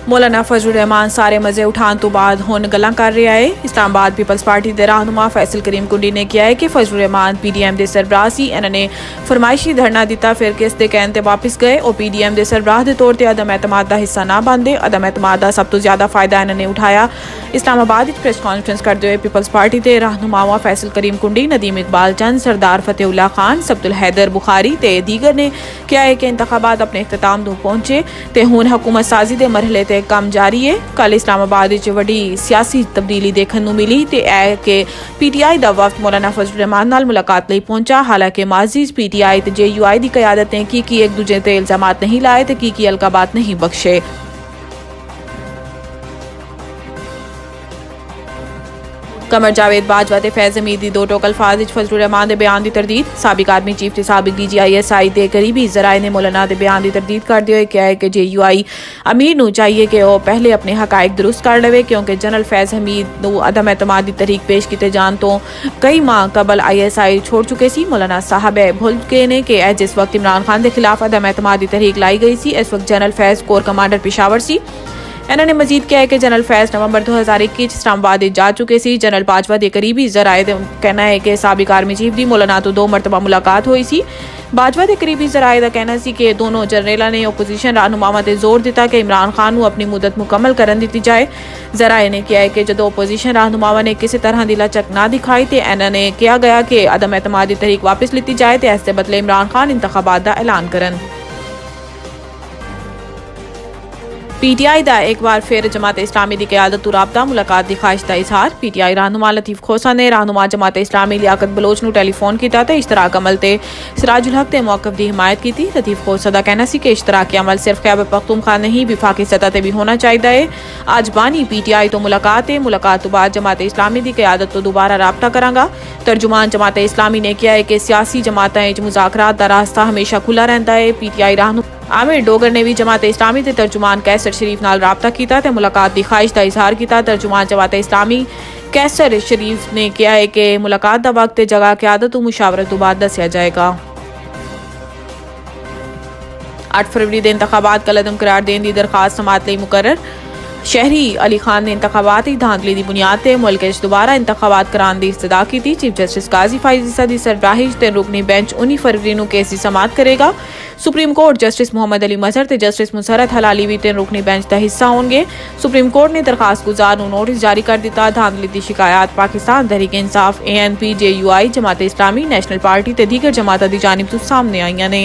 मौलाना फजलुर रहमान सारे मजे उठाने तो बाद हुण गल्लां कर रहा है। इस्लामाबाद पीपल्स पार्टी के रहनुमा फैसल करीम कुंडी ने किया है कि फजलुर रहमान PDM के सरबराह सी। इन्होंने फरमाइशी धरना दिता, फिर किस के कहने ते वापस गए और PDM के सरबराह के तौर पर अदम एतमाद का हिस्सा ना बनते। अदम एतमाद का सब तो ज्यादा फायदा इन्होंने उठाया। इस्लामाबाद प्रेस कॉन्फ्रेंस करते हुए पीपल्स पार्टी के रहनुमावा फैसल करीम कुंडी, नदीम इकबाल चंद, सरदार फतेहुल्ला खान, सबतुल हैदर बुखारी ते दीगर ने किया है कि इंतखाबात अपने इख्तिताम तक पहुंचे ते हुण हुकूमत साजी के मरहले ते काम जारी है। कल इस्लामाबाद विच वड्डी सियासी तब्दीली देखने को मिली ते ऐ कि PTI का वफ्द मौलाना फजलुर रहमान नाल मुलाकात लई पहुंचा। हालांकि माजी PTI ते JUI की क्यादत ने की एक दूजे ते इल्जामात नहीं लाए ते की अलकाबात नहीं बख्शे। कमर जावेद बाजवा ते फैज़ हमीद दी दो टोक अल्फाज विच फजलुर रहमान दे बयान दी तरदीद। साबिक आर्मी चीफ ते साबिक DG ISI दे करीबी ज़राए ने मौलाना दे बयान दी तरदीद करदे होए कहा है कि JUI अमीर नूं चाहिए कि वह पहले अपने हकायक दुरुस्त कर लवे, क्योंकि जनरल फैज़ हमीद नूं अदम एतमाद दी तहरीक पेश कीते जान तो कई माह कबल ISI छोड़ चुके सी। मौलाना साहब भुल गए ने कि जिस वक्त इमरान खान के खिलाफ अदम एतमाद दी तहरीक लाई गई सी, इस वक्त जनरल फैज़ कोर कमांडर पेशावर सी। इन्होंने मजीद किया है कि जनरल फैज़ नवंबर 2021 इस्लामाबाद जा चुके सी। जनरल बाजवा के करीबी ज़राए कहना है कि साबिक आर्मी चीफ की मौलाना तो 2 मरतबा मुलाकात हुई सी। बाजवा के करीबी ज़राए का कहना सी कि दोनों जनरलों ने ओपोजिशन रहनुमावां ते जोर दिता कि इमरान खान को अपनी मुद्दत मुकम्मल करन दी जाए। ज़राए ने किया है कि जो ओपोजिशन रहनुमावां ने किसी तरह की लचक ना दिखाई तो इन्होंने कहा गया कि अदम एतमाद की तहरीक वापस ली जाए तो इसके बदले इमरान खान इंतखाबात का ऐलान करन। PTI का एक बार फिर जमात इस्लामी की क्यादत तो राबता मुलाकात की ख्वाहिश का इजहार। PTI रहनुमा लतीफ़ खोसा ने रहनुमा जमात इस्लामी लियाकत बलोच को टेलीफोन किया तो इश्तराक अमल ते सिराजुल हक के मौकफ की हिमायत की। लतीफ़ खोसा का कहना सी कि इश्तराकी अमल सिर्फ खैबर पख्तूनख्वा नहीं विफाकी सतह पर भी होना चाहिए है। अज बानी PTI तो मुलाकात है, मुलाकात तो बाद जमात इस्लामी की क्यादत तो दोबारा राबता करांगा। तर्जुमान जमात इस्लामी ने किया है कि सियासी जमातें मुज़ाकरात का रास्ता हमेशा खुला रहता है। PTI रहनुमा आमिर डोगर ने भी जमात इस्लामी के तर्जुमान कैसर शरीफ नाल राबता किया ते मुलाकात की ख्वाहिश का इजहार किया। तर्जुमान जमात इस्लामी कैसर शरीफ ने कहा है कि मुलाकात का वक्त जगह क्यादत और मुशावरत तो बाद दसिया जाएगा। 8 फरवरी के इंतखाबात कल अदम करार देने की दरखास्त समात लई मुकर्रर। शहरी अली खान ने इंतखाबात की धांधली की बुनियाद पर मुल्क दोबारा इंतखाबात कराने की इस्तदा की थी। चीफ जस्टिस काजी फाइज ईसा की सरबराही ते रुकनी बेंच 19 फरवरी को केस की समात करेगा। Supreme court justice Mohammad Ali Mazhar ते जस्टिस मुसरत हलाली भी तीन रुकनी बेंच का हिस्सा होंगे। सुप्रीम कोर्ट ने दरखास्त गुजार नोटिस जारी कर दिता। धांधली की शिकायत Pakistan Tehreek Insaf ANP JUI Jamaat Islami national party ते दीगर जमात की जानिब तो सामने आईयां ने।